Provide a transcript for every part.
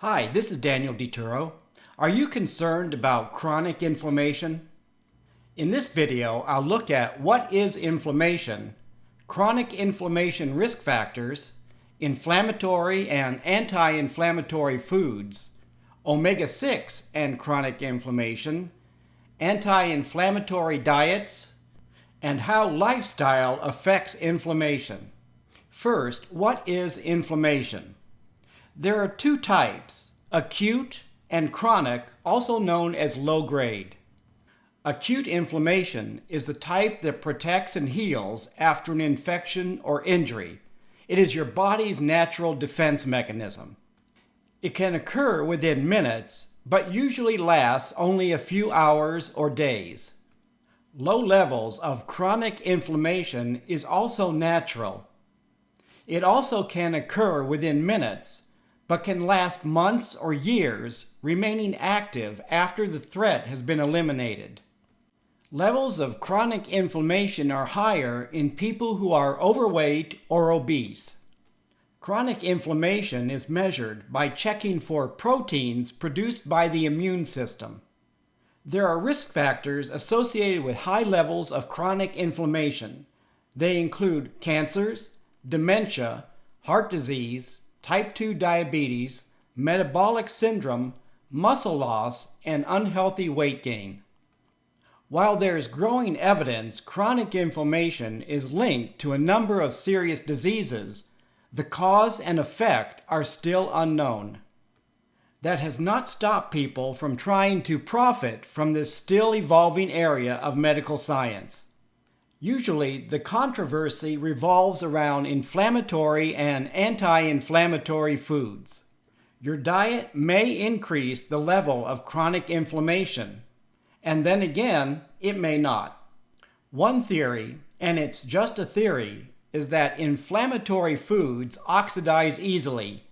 Hi, this is Daniel DiTuro. Are you concerned about chronic inflammation? In this video, I'll look at what is inflammation, chronic inflammation risk factors, inflammatory and anti-inflammatory foods, omega-6 and chronic inflammation, anti-inflammatory diets, and how lifestyle affects inflammation. First, what is inflammation? There are two types, acute and chronic, also known as low grade. Acute inflammation is the type that protects and heals after an infection or injury. It is your body's natural defense mechanism. It can occur within minutes, but usually lasts only a few hours or days. Low levels of chronic inflammation is also natural. It also can occur within minutes, but can last months or years, remaining active after the threat has been eliminated. Levels of chronic inflammation are higher in people who are overweight or obese. Chronic inflammation is measured by checking for proteins produced by the immune system. There are risk factors associated with high levels of chronic inflammation. They include cancers, dementia, heart disease, type 2 diabetes, metabolic syndrome, muscle loss, and unhealthy weight gain. While there is growing evidence chronic inflammation is linked to a number of serious diseases, the cause and effect are still unknown. That has not stopped people from trying to profit from this still evolving area of medical science. Usually, the controversy revolves around inflammatory and anti-inflammatory foods. Your diet may increase the level of chronic inflammation, and then again, it may not. One theory, and it's just a theory, is that inflammatory foods oxidize easily.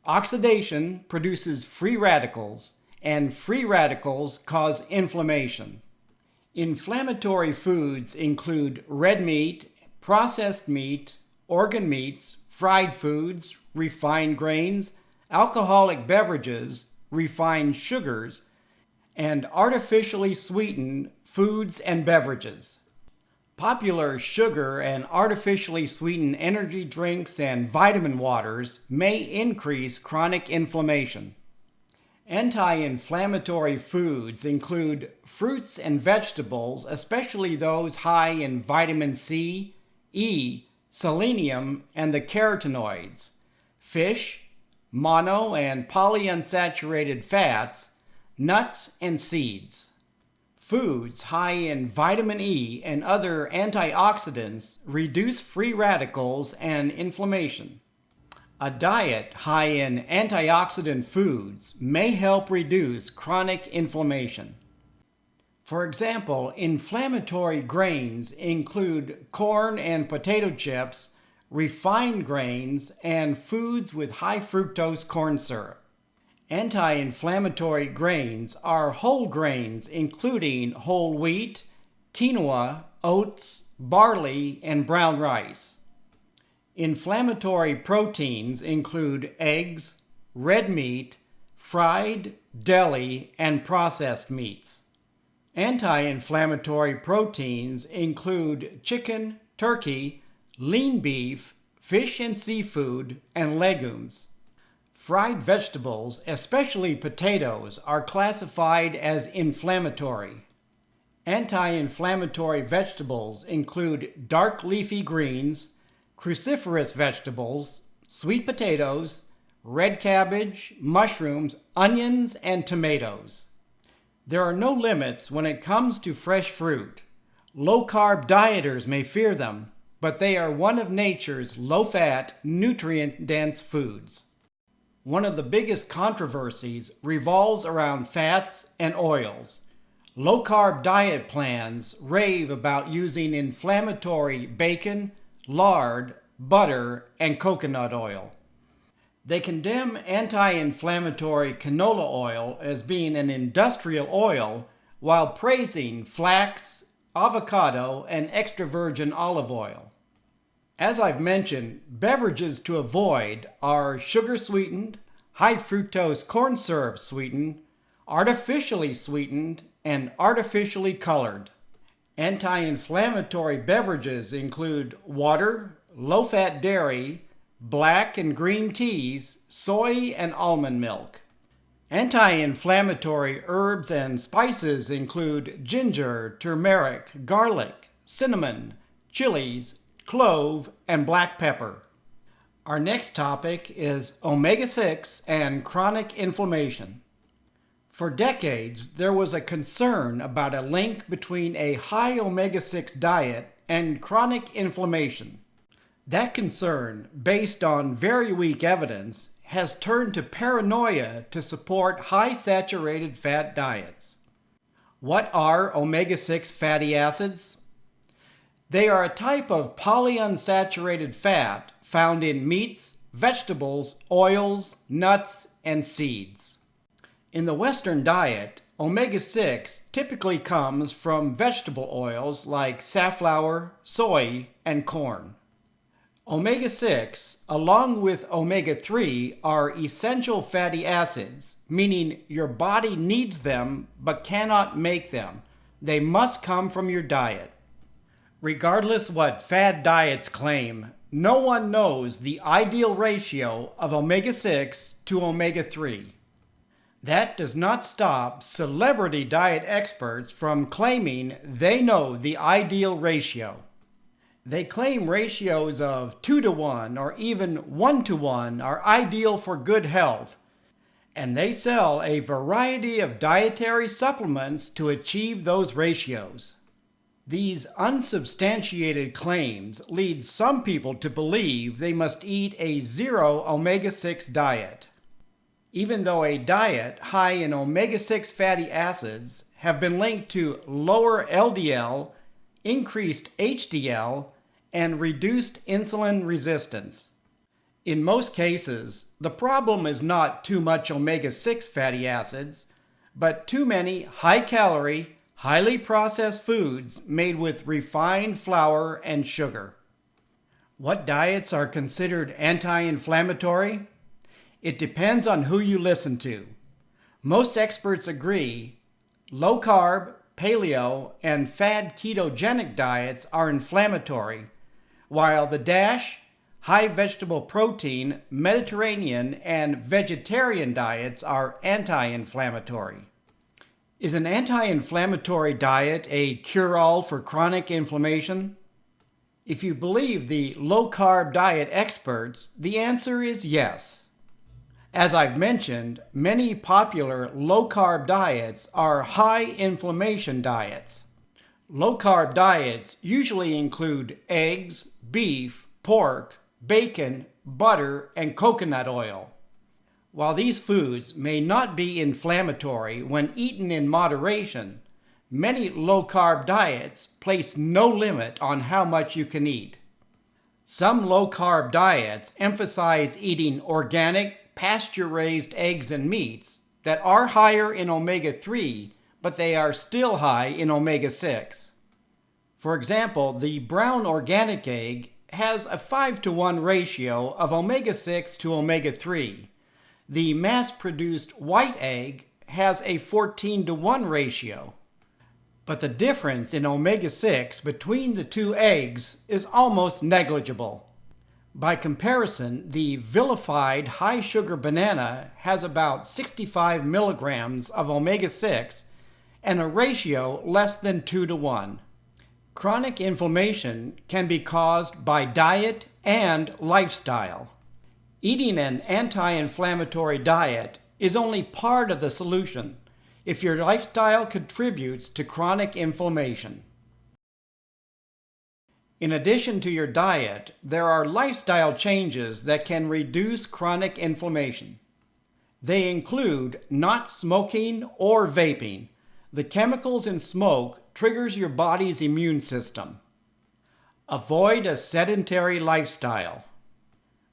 Oxidation produces free radicals, and free radicals cause inflammation. Inflammatory foods include red meat, processed meat, organ meats, fried foods, refined grains, alcoholic beverages, refined sugars, and artificially sweetened foods and beverages. Popular sugar and artificially sweetened energy drinks and vitamin waters may increase chronic inflammation. Anti-inflammatory foods include fruits and vegetables, especially those high in vitamin C, E, selenium, and the carotenoids, fish, mono and polyunsaturated fats, nuts, and seeds. Foods high in vitamin E and other antioxidants reduce free radicals and inflammation. A diet high in antioxidant foods may help reduce chronic inflammation. For example, inflammatory grains include corn and potato chips, refined grains, and foods with high fructose corn syrup. Anti-inflammatory grains are whole grains including whole wheat, quinoa, oats, barley, and brown rice. Inflammatory proteins include eggs, red meat, fried, deli, and processed meats. Anti-inflammatory proteins include chicken, turkey, lean beef, fish and seafood, and legumes. Fried vegetables, especially potatoes, are classified as inflammatory. Anti-inflammatory vegetables include dark leafy greens, cruciferous vegetables, sweet potatoes, red cabbage, mushrooms, onions, and tomatoes. There are no limits when it comes to fresh fruit. Low-carb dieters may fear them, but they are one of nature's low-fat, nutrient-dense foods. One of the biggest controversies revolves around fats and oils. Low-carb diet plans rave about using inflammatory bacon, lard, butter, and coconut oil. They condemn anti-inflammatory canola oil as being an industrial oil while praising flax, avocado, and extra virgin olive oil. As I've mentioned, beverages to avoid are sugar-sweetened, high fructose corn syrup sweetened, artificially sweetened, and artificially colored. Anti-inflammatory beverages include water, low-fat dairy, black and green teas, soy, and almond milk. Anti-inflammatory herbs and spices include ginger, turmeric, garlic, cinnamon, chilies, clove, and black pepper. Our next topic is omega-6 and chronic inflammation. For decades, there was a concern about a link between a high omega-6 diet and chronic inflammation. That concern, based on very weak evidence, has turned to paranoia to support high saturated fat diets. What are omega-6 fatty acids? They are a type of polyunsaturated fat found in meats, vegetables, oils, nuts, and seeds. In the Western diet, omega-6 typically comes from vegetable oils like safflower, soy, and corn. Omega-6, along with omega-3, are essential fatty acids, meaning your body needs them but cannot make them. They must come from your diet. Regardless what fad diets claim, no one knows the ideal ratio of omega-6 to omega-3. That does not stop celebrity diet experts from claiming they know the ideal ratio. They claim ratios of 2-to-1 or even 1-to-1 are ideal for good health, and they sell a variety of dietary supplements to achieve those ratios. These unsubstantiated claims lead some people to believe they must eat a zero omega-6 diet, even though a diet high in omega-6 fatty acids have been linked to lower LDL, increased HDL, and reduced insulin resistance. In most cases, the problem is not too much omega-6 fatty acids, but too many high-calorie, highly processed foods made with refined flour and sugar. What diets are considered anti-inflammatory? It depends on who you listen to. Most experts agree low-carb, paleo, and fad ketogenic diets are inflammatory, while the DASH, high vegetable protein, Mediterranean, and vegetarian diets are anti-inflammatory. Is an anti-inflammatory diet a cure-all for chronic inflammation? If you believe the low-carb diet experts, the answer is yes. As I've mentioned, many popular low-carb diets are high inflammation diets. Low-carb diets usually include eggs, beef, pork, bacon, butter, and coconut oil. While these foods may not be inflammatory when eaten in moderation, many low-carb diets place no limit on how much you can eat. Some low-carb diets emphasize eating organic, pasture-raised eggs and meats that are higher in omega-3, but they are still high in omega-6. For example, the brown organic egg has a 5-to-1 ratio of omega-6 to omega-3. The mass-produced white egg has a 14-to-1 ratio. But the difference in omega-6 between the two eggs is almost negligible. By comparison, the vilified high-sugar banana has about 65 milligrams of omega-6 and a ratio less than 2-to-1. Chronic inflammation can be caused by diet and lifestyle. Eating an anti-inflammatory diet is only part of the solution if your lifestyle contributes to chronic inflammation. In addition to your diet, there are lifestyle changes that can reduce chronic inflammation. They include not smoking or vaping. The chemicals in smoke triggers your body's immune system. Avoid a sedentary lifestyle.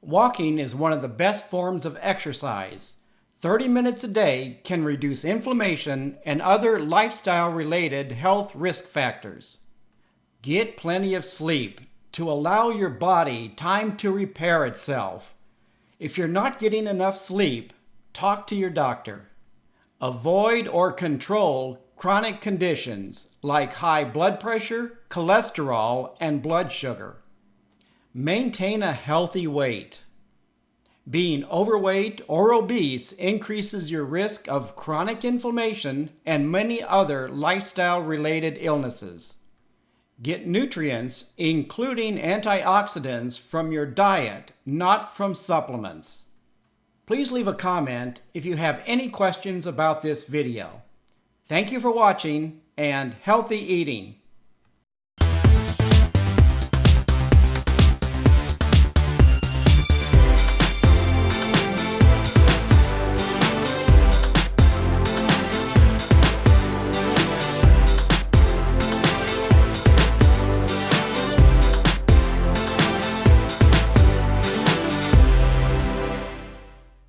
Walking is one of the best forms of exercise. 30 minutes a day can reduce inflammation and other lifestyle-related health risk factors. Get plenty of sleep to allow your body time to repair itself. If you're not getting enough sleep, Talk to your doctor. Avoid or control chronic conditions like high blood pressure, cholesterol, and blood sugar. Maintain a healthy weight. Being overweight or obese increases your risk of chronic inflammation and many other lifestyle-related illnesses. Get nutrients, including antioxidants, from your diet, not from supplements. Please leave a comment if you have any questions about this video. Thank you for watching, and healthy eating.